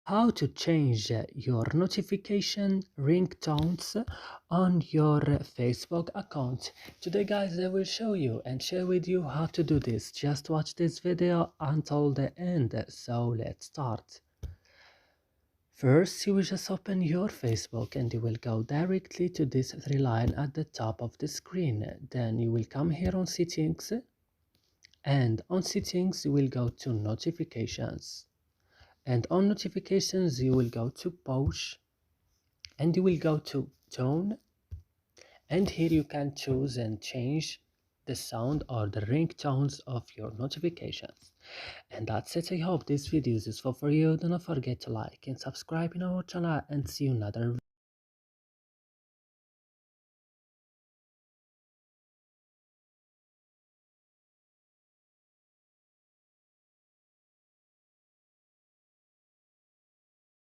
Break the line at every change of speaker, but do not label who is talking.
how to change your notification ringtones on your Facebook account. Today guys, I will show you and share with you how to do this. Just watch this video until the end. So let's start. First, you will just open your Facebook and you will go directly to this three line at the top of the screen. Then you will come here on settings, and on settings you will go to notifications, and on notifications you will go to push, and you will go to tone, and here you can choose and change the sound or the ringtones of your notifications. And that's it. I hope this video is useful for you. Do not forget to like and subscribe in our channel, and see you another